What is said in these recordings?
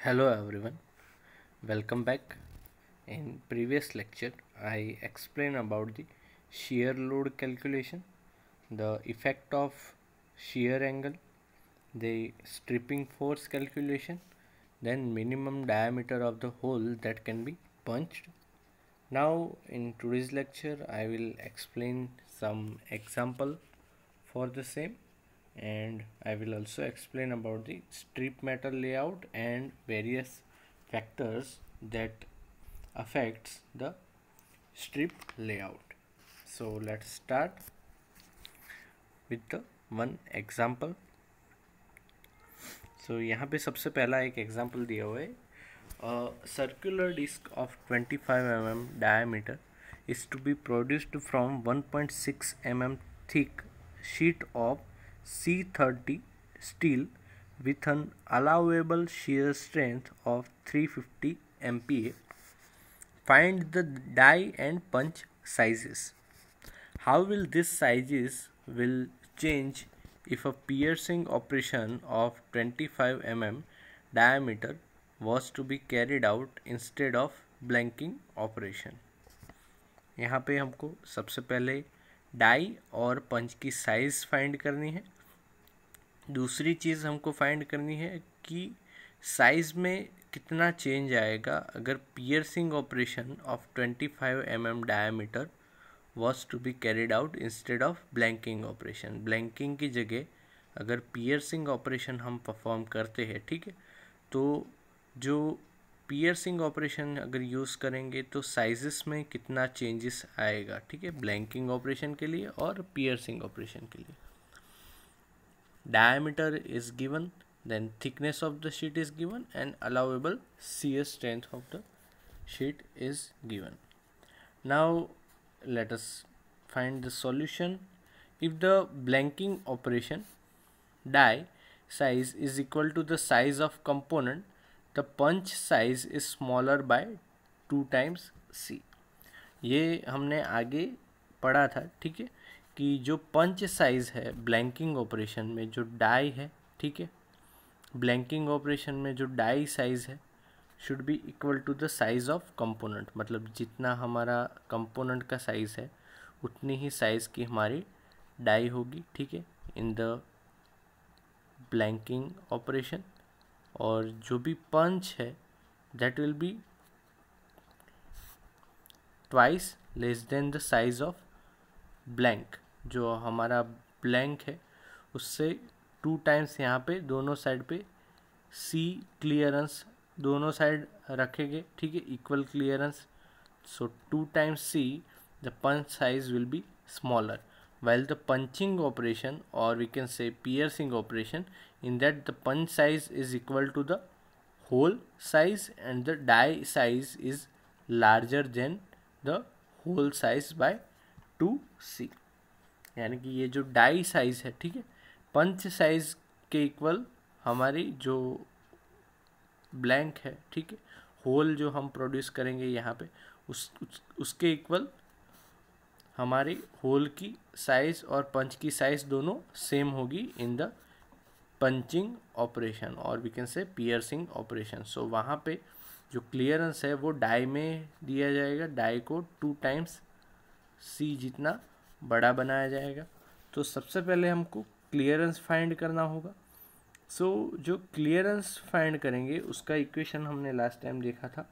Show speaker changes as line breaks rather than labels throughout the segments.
Hello everyone, welcome back. In previous lecture, I explained about the shear load calculation, the effect of shear angle, the stripping force calculation, then minimum diameter of the hole that can be punched. Now in today's lecture, I will explain some example for the same, and I will also explain about the strip metal layout and various factors that affects the strip layout. So let's start with the one example. So यहाँ पे सबसे पहला एक example दिया हुआ है. A circular disc of 25 mm diameter is to be produced from 1.6 mm thick sheet of C30 steel with an allowable shear strength of 350 MPa. Find the die and punch sizes. How will these sizes will change if a piercing operation of 25 mm diameter was to be carried out instead of blanking operation. यहाँ पे हमको सबसे पहले die और पंच की size find करनी है. दूसरी चीज़ हमको फाइंड करनी है कि साइज़ में कितना चेंज आएगा अगर piercing operation of 25 mm diameter was to be carried out instead of blanking operation. Blanking की जगह अगर पियर्सिंग ऑपरेशन हम परफॉर्म करते हैं, ठीक है, तो जो पियर्सिंग ऑपरेशन अगर यूज़ करेंगे तो साइजेस में कितना चेंजेस आएगा, ठीक है, ब्लैंकिंग ऑपरेशन के लिए और पियर्सिंग ऑपरेशन के लिए. diameter is given, then thickness of the sheet is given, and allowable shear strength of the sheet is given. Now let us find the solution. If the blanking operation die size is equal to the size of component, the punch size is smaller by 2 times C. ये हमने आगे पढ़ा था, ठीक है, कि जो punch size है ब्लैंकिंग ऑपरेशन में जो डाई है, ठीक है, ब्लैंकिंग ऑपरेशन में जो डाई साइज़ है should be equal to the size of component. मतलब जितना हमारा कंपोनेंट का साइज़ है उतनी ही साइज़ की हमारी डाई होगी, ठीक है, इन द ब्लैंकिंग ऑपरेशन. और जो भी पंच है that will be twice less than the size of blank. जो हमारा ब्लैंक है उससे 2 टाइम्स यहाँ पे दोनों साइड पे सी क्लियरेंस दोनों साइड रखेंगे, ठीक है, equal clearance. So 2 times C the punch size will be smaller while the punching operation, or we can say piercing operation, in that the punch size is equal to the hole size and the die size is larger than the hole size by 2c. यानी कि ये जो die size है, ठीक है, पंच size के equal हमारी जो ब्लैंक है, ठीक है, होल जो हम प्रोड्यूस करेंगे यहाँ पे उसके इक्वल हमारी होल की साइज और पंच की साइज दोनों सेम होगी इन द पंचिंग ऑपरेशन और we can say piercing operation. So वहाँ पे जो क्लियरेंस है वो डाई में दिया जाएगा, डाई को 2 टाइम्स सी जितना बड़ा बनाया जाएगा. तो सबसे पहले हमको क्लियरेंस फाइंड करना होगा. सो जो क्लियरेंस फाइंड करेंगे उसका इक्वेशन हमने लास्ट टाइम देखा था.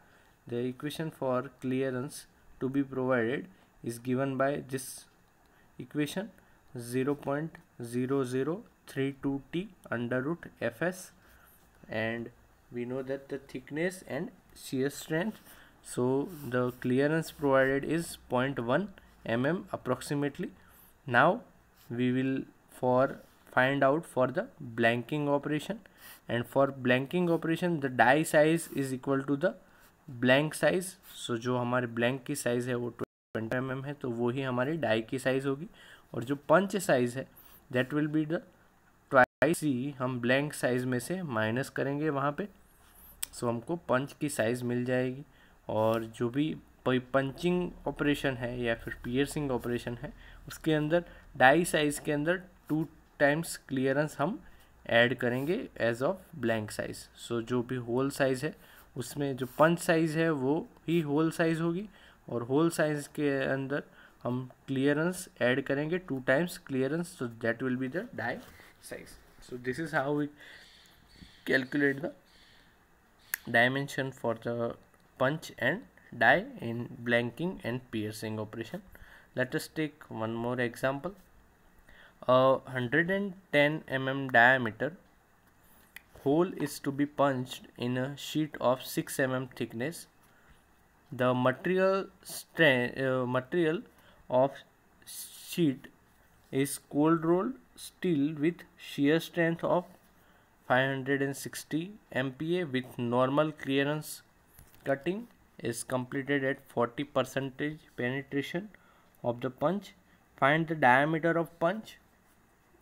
The equation for clearance to be provided is given by this equation 0.0032t under root fs, and we know that the thickness and shear strength. So the clearance provided is 0.1 mm approximately. Now we will find out for the blanking operation, and for blanking operation the die size is equal to the blank size. So जो हमारे blank की size है वो 20 mm है, तो वो ही हमारी die की साइज़ होगी. और जो पंच साइज़ है that will be the twice C. हम ब्लैंक साइज़ में से माइनस करेंगे वहाँ पे, सो हमको पंच की साइज़ मिल जाएगी. और जो भी पंचिंग ऑपरेशन है या फिर पियर्सिंग ऑपरेशन है उसके अंदर डाई साइज़ के अंदर 2 टाइम्स क्लियरेंस हम ऐड करेंगे एज ऑफ ब्लैंक साइज। सो जो भी होल साइज है उसमें जो पंच साइज है वो ही होल साइज होगी, और होल साइज के अंदर हम क्लियरेंस ऐड करेंगे 2 times clearance, so that will be the die size. So this is how we calculate the dimension for the punch and die in blanking and piercing operation. Let us take one more example. A 110 mm diameter hole is to be punched in a sheet of 6 mm thickness. The material of sheet is cold rolled steel with shear strength of 560 MPa with normal clearance. Cutting is completed at 40% penetration of the punch. Find the diameter of punch,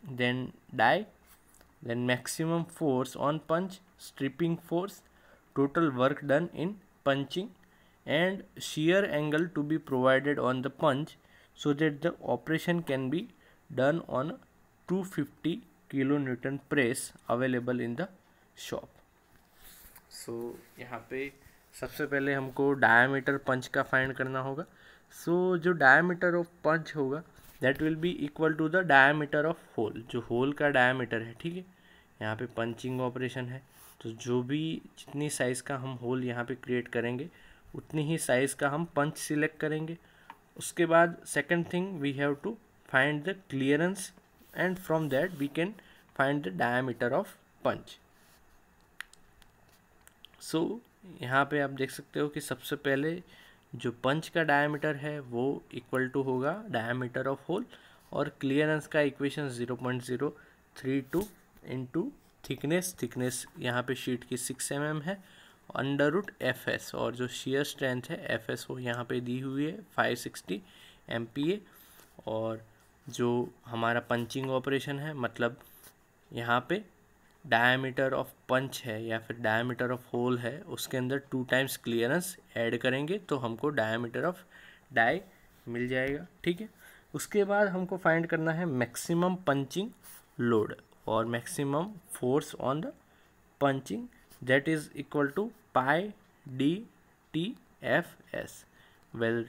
then die, then maximum force on punch, stripping force, total work done in punching, and shear angle to be provided on the punch so that the operation can be done on a 250 kilonewton press available in the shop. सो यहाँ पे सबसे पहले हमको diameter पंच का find करना होगा। सो जो diameter of punch होगा that will be equal to the diameter of hole, जो होल का डायमीटर है, ठीक है। यहाँ पे पंचिंग ऑपरेशन है, तो जो भी जितनी साइज़ का हम होल यहाँ पे क्रिएट करेंगे उतनी ही साइज़ का हम पंच सिलेक्ट करेंगे। उसके बाद second thing we have to find the clearance and from that we can find the diameter of punch. So यहाँ पे आप देख सकते हो कि सबसे पहले जो पंच का डायमीटर है वो इक्वल टू होगा डायमीटर ऑफ होल, और क्लियरेंस का इक्वेशन 0.032 इंटू थिकनेस यहाँ पे शीट की 6 mm है, अंडर रूट FS, और जो शेयर स्ट्रेंथ है FS वो यहाँ पे दी हुई है 560 MPa, और जो हमारा पंचिंग ऑपरेशन है मतलब यहाँ पे डायमीटर ऑफ पंच है या फिर डायमीटर ऑफ होल है, उसके अंदर 2 टाइम्स क्लियरेंस ऐड करेंगे तो हमको डायमीटर ऑफ डाई मिल जाएगा, ठीक है। उसके बाद हमको फाइंड करना है मैक्सिमम पंचिंग लोड और maximum force on the punching, that is equal to pi DTFS. Well,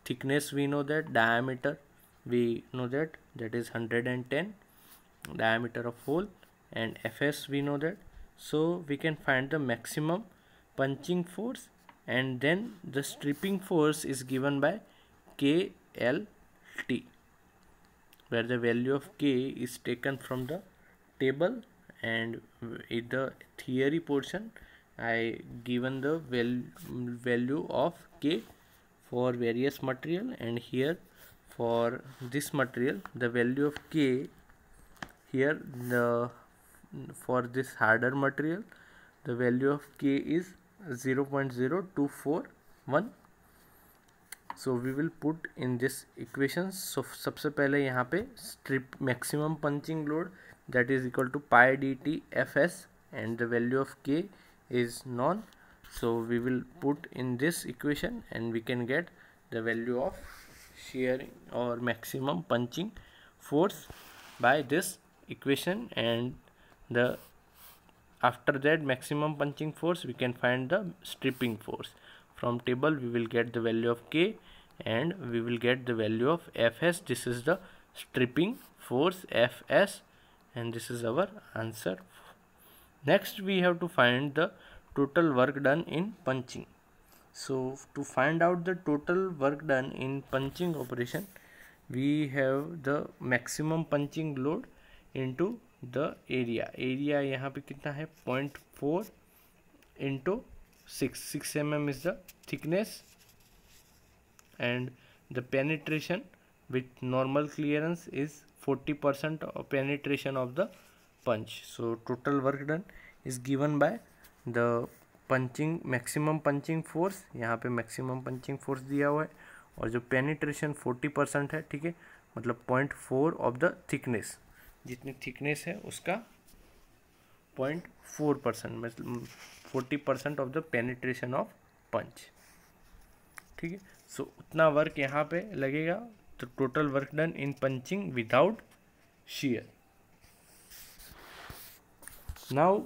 thickness we know that, diameter we know that is 110 diameter of hole, and FS we know that. So we can find the maximum punching force, and then the stripping force is given by KLT, where the value of K is taken from the table, and in the theory portion I given the value of K for various material, and here for this material the value of K here, for this harder material the value of K is 0.0241. So we will put in this equation. So सबसे पहले यहाँ पे strip maximum punching load that is equal to pi DTFS, and the value of K is known, so we will put in this equation and we can get the value of shearing or maximum punching force by this equation, and the after that maximum punching force we can find the stripping force. From table we will get the value of K and we will get the value of FS. This is the stripping force FS, and this is our answer. Next we have to find the total work done in punching. So to find out the total work done in punching operation, we have the maximum punching load into the area यहाँ पे कितना है 0.4 into 6 mm is the thickness, and the penetration with normal clearance is 40% of penetration of the punch. So total work done is given by the punching maximum punching force, यहाँ पे maximum punching force दिया हुआ है, और जो penetration 40% है, ठीक है, मतलब 0.4 ऑफ द थिकनेस, जितनी थिकनेस है उसका 0.4%, मतलब 40% ऑफ द पेनिट्रेशन ऑफ पंच, ठीक है। सो उतना वर्क यहाँ पे लगेगा, तो total work done in punching without shear. Now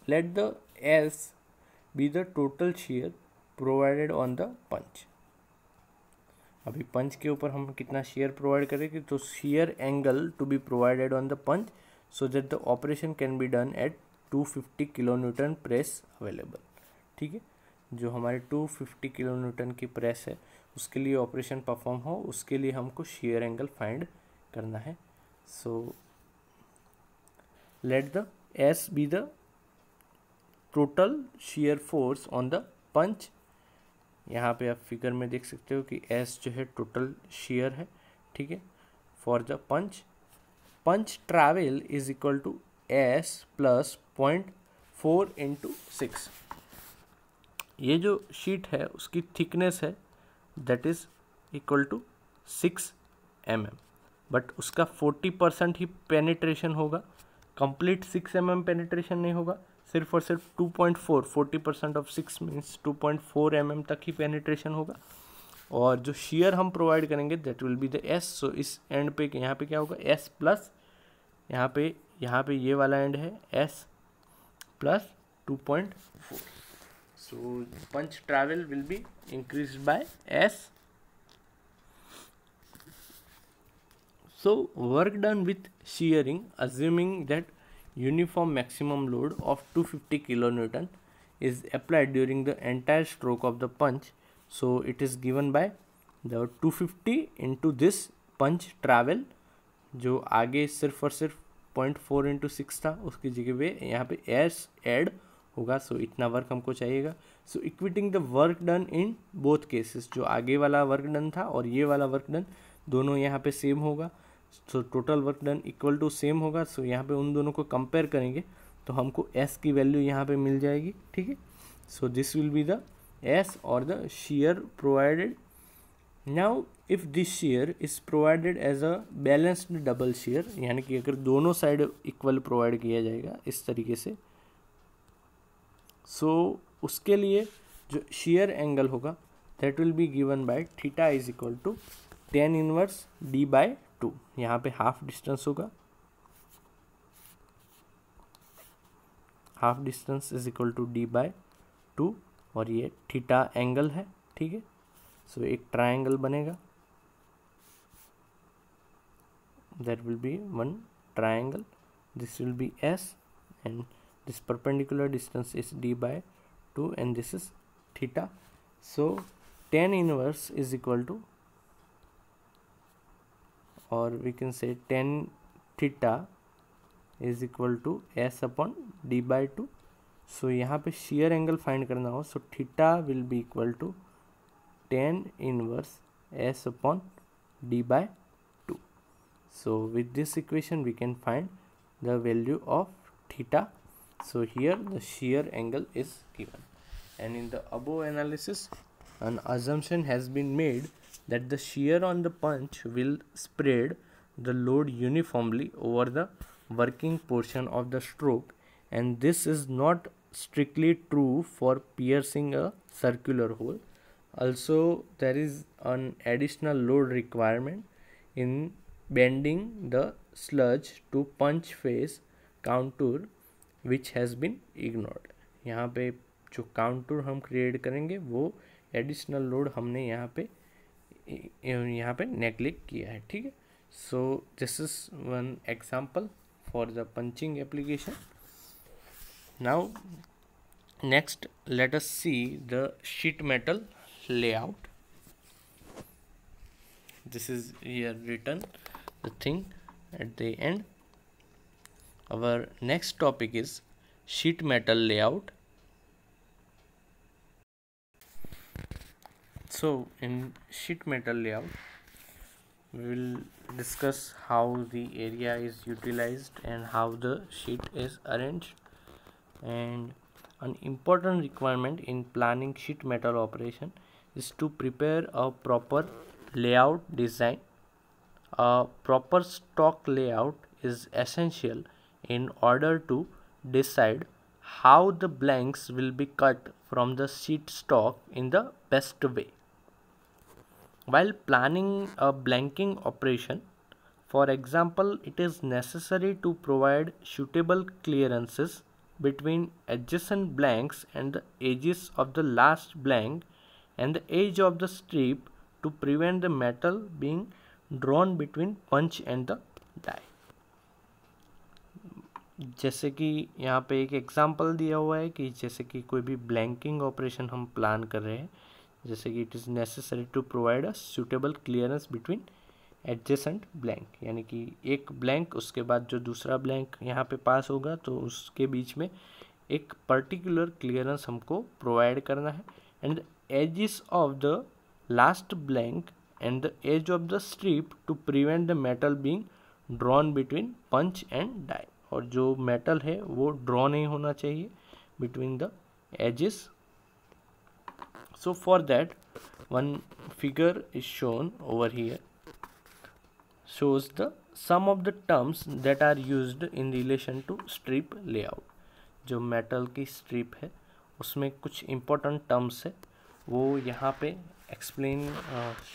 let the S be the total shear provided on the punch. अभी पंच के ऊपर हम कितना शेयर प्रोवाइड करेंगे, तो shear angle to be provided on the punch so that the operation can be done at 250 kilo newton press available. ठीक है, जो हमारे 250 किलो न्यूटन की प्रेस है उसके लिए ऑपरेशन परफॉर्म हो, उसके लिए हमको शेयर एंगल फाइंड करना है. So let the S be the total shear force on the punch. यहाँ पे आप फिगर में देख सकते हो कि एस जो है टोटल शेयर है. ठीक है, for the punch travel is equal to S plus 0.4 into 6. ये जो शीट है उसकी थिकनेस है that is equal to 6 mm, but उसका 40% ही पेनिट्रेशन होगा, कंप्लीट 6 mm पेनिट्रेशन नहीं होगा, सिर्फ और सिर्फ 2.4, 40% ऑफ 6 मीन्स 2.4 mm तक ही पेनिट्रेशन होगा. और जो शेयर हम प्रोवाइड करेंगे that will be the S. So इस एंड पे यहाँ पे क्या होगा, एस प्लस यहाँ पे ये वाला एंड है S plus 2.4. So punch travel will be increase by S. So work done with shearing, assuming that uniform maximum load of 250 kilonewton is applied during the entire stroke of the punch. So it is given by the 250 into this punch travel, जो आगे सिर्फ और सिर्फ 0.4 into 6 था, उसकी जगह पे यहाँ पे एस ऐड होगा. सो इतना वर्क हमको चाहिएगा. So equating the work done in both cases, जो आगे वाला वर्क डन था और ये वाला वर्क डन दोनों यहाँ पे सेम होगा. So total work done equal to same होगा. सो यहाँ पे उन दोनों को कंपेयर करेंगे तो हमको S की वैल्यू यहाँ पे मिल जाएगी. ठीक है, so this will be the S और the shear provided. Now if this shear is provided as a balanced double shear, यानी कि अगर दोनों साइड इक्वल प्रोवाइड किया जाएगा इस तरीके से, सो उसके लिए जो shear एंगल होगा that will be given by theta is equal to tan inverse d by 2. यहाँ पे हाफ डिस्टेंस होगा, half distance is equal to d by 2 और ये थीटा एंगल है. ठीक है, सो एक ट्रायंगल बनेगा, that will B one triangle. This will B S and this perpendicular distance is d by 2 and this is theta. So tan inverse is equal to, or we can say tan theta is equal to S upon d by 2. So यहाँ पे shear angle find करना हो, so theta will be equal to tan inverse S upon d by 2. So with this equation we can find the value of theta. So here the shear angle is given, and in the above analysis an assumption has been made that the shear on the punch will spread the load uniformly over the working portion of the stroke, and this is not strictly true for piercing a circular hole. Also there is an additional load requirement in bending the sludge to punch face contour which has been ignored. यहाँ पे जो काउंटूर हम create करेंगे वो additional load हमने यहाँ पे neglect किया है. ठीक है, so this is one example for the punching application. Now next let us see the sheet metal layout. This is here written the thing at the end. Our next topic is sheet metal layout. So in sheet metal layout we will discuss how the area is utilized and how the sheet is arranged. And an important requirement in planning sheet metal operation is to prepare a proper layout design. A proper stock layout is essential in order to decide how the blanks will be cut from the sheet stock in the best way. While planning a blanking operation, For example, it is necessary to provide suitable clearances between adjacent blanks and the edges of the last blank and the edge of the strip to prevent the metal being drawn between punch and the die. जैसे कि यहाँ पे एक example दिया हुआ है कि जैसे कि कोई भी ब्लैंकिंग ऑपरेशन हम प्लान कर रहे हैं, जैसे कि it is necessary to provide a suitable clearance between adjacent blank, यानी कि एक ब्लैंक उसके बाद जो दूसरा ब्लैंक यहाँ पे पास होगा तो उसके बीच में एक पर्टिकुलर क्लियरेंस हमको प्रोवाइड करना है. And the edges of the last blank and the edge of the strip to prevent the metal being drawn between punch and die. और जो मेटल है वो ड्रॉ नहीं होना चाहिए between the edges. So for that, one figure is shown over here, shows the some of the terms that are used in relation to strip layout. जो metal की strip है उसमें कुछ important terms है वो यहाँ पे explain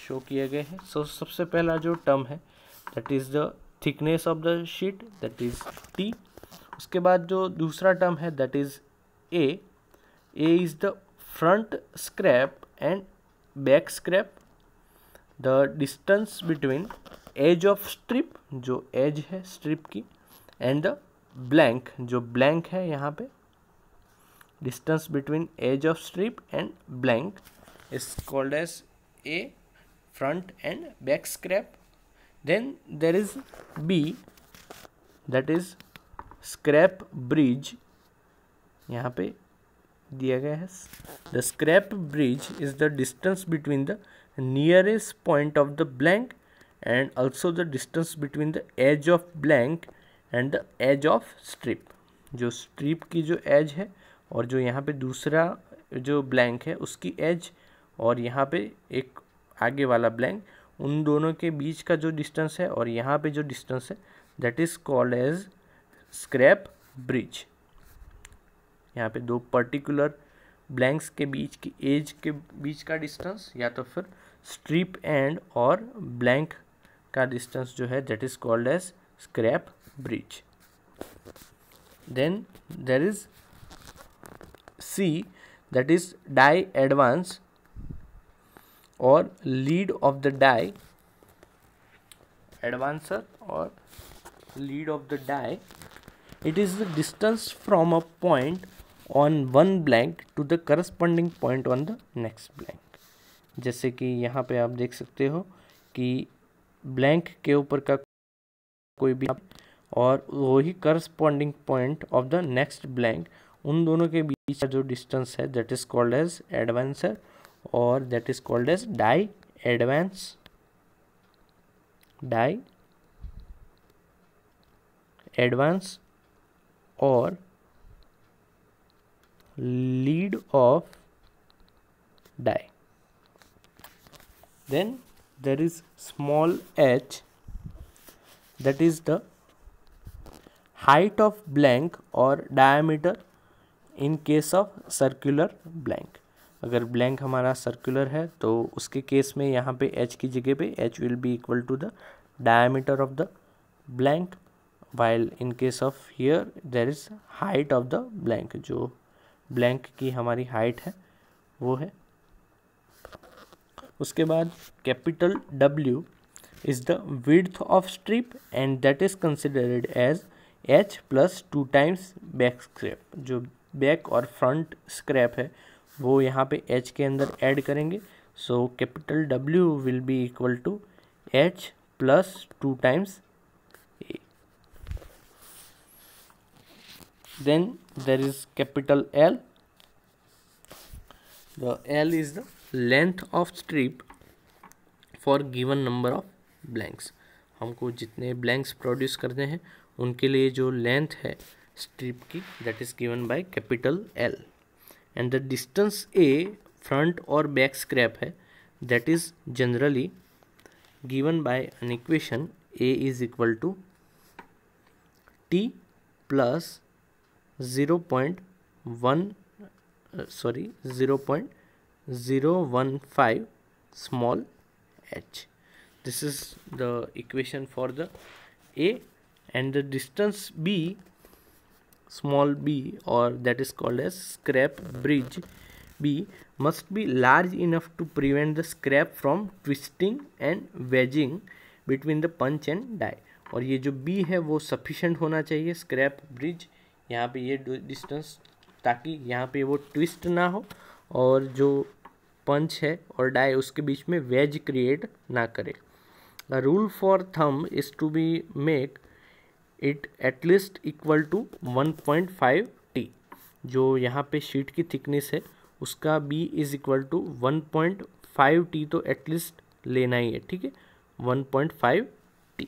show किए गए हैं. So सबसे पहला जो term है that is the thickness of the sheet, that is T. उसके बाद जो दूसरा term है that is A. A is the front scrap and back scrap. The distance between edge of strip, जो edge है strip की, and the blank, जो blank है यहाँ पे, distance between edge of strip and blank is called as A, front and back scrap. Then there is B, that is scrap bridge. यहाँ पे दिया गया है. The scrap bridge is the distance between the nearest point of the blank and also the distance between the edge of blank and the edge of strip. जो strip की जो edge है और जो यहाँ पे दूसरा जो blank है उसकी edge और यहाँ पे एक आगे वाला blank, उन दोनों के बीच का जो distance है और यहाँ पे जो distance है that is called as scrap bridge. यहाँ पे दो पर्टिकुलर ब्लैंक्स के बीच की एज के बीच का डिस्टेंस या तो फिर स्ट्रिप एंड और ब्लैंक का डिस्टेंस जो है that is called as scrap bridge. Then there is C, that is die advance और lead of the die, advancer और lead of the die. It is the distance from a point on one blank to the corresponding point on the next blank. जैसे कि यहाँ पे आप देख सकते हो कि blank के ऊपर का कोई भी और वही corresponding point of the next blank, उन दोनों के बीच का जो distance है that is called as advancer और that is called as die advance or lead of die. Then there is small h, that is the height of blank or diameter in case of circular blank. अगर blank हमारा circular है तो उसके case में यहाँ पे h की जगह पे h will be equal to the diameter of the blank, while in case of here there is height of the blank. जो blank की हमारी height है वो है. उसके बाद capital W is the width of strip and that is considered as h plus 2 times back scrap. जो back और front scrap है वो यहाँ पे h के अंदर ऐड करेंगे. So capital W will be equal to h plus 2 times a. Then there is capital L. The L is the length of strip for given number of blanks. हमको जितने blanks produce करने हैं उनके लिए जो length है strip की that is given by capital L. And the distance A front और back scrap है that is generally given by an equation A is equal to T plus 0.015 small h. this is the equation for the A, and the distance B, small b, or that is called as scrap bridge B, must be large enough to prevent the scrap from twisting and wedging between the punch and die। और ये जो B है वो sufficient होना चाहिए scrap bridge, यहाँ पे ये डिस्टेंस, ताकि यहाँ पे वो ट्विस्ट ना हो और जो पंच है और डाई उसके बीच में वेज क्रिएट ना करे। The rule for thumb is to be make it at least equal to 1.5 T. जो यहाँ पे शीट की थिकनेस है उसका B is equal to 1.5 T, तो एटलीस्ट लेना ही है, ठीक है, 1.5 T.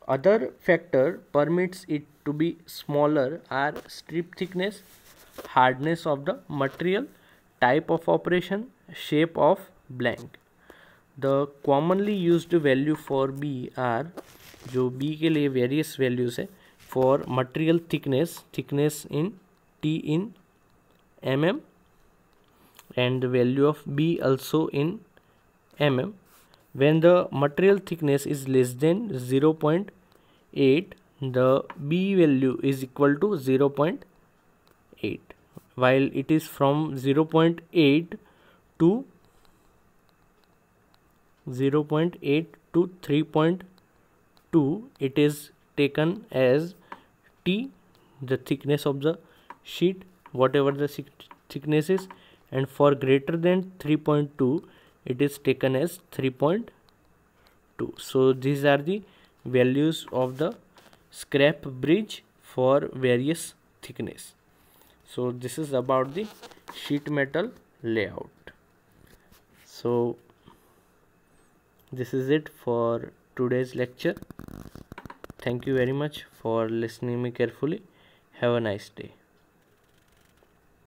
Other factor permits it to be smaller are strip thickness, hardness of the material, type of operation, shape of blank. The commonly used value for B are, जो B के लिए various values है, for material thickness, thickness in T in mm, and the value of B also in mm. When the material thickness is less than 0.8, the B value is equal to 0.8, while it is from 0.8 to 3.2, it is taken as T, the thickness of the sheet, whatever the thickness is, and for greater than 3.2 it is taken as 3.2. so these are the values of the scrap bridge for various thickness. So this is about the sheet metal layout. So this is it for today's lecture. Thank you very much for listening me carefully. Have a nice day.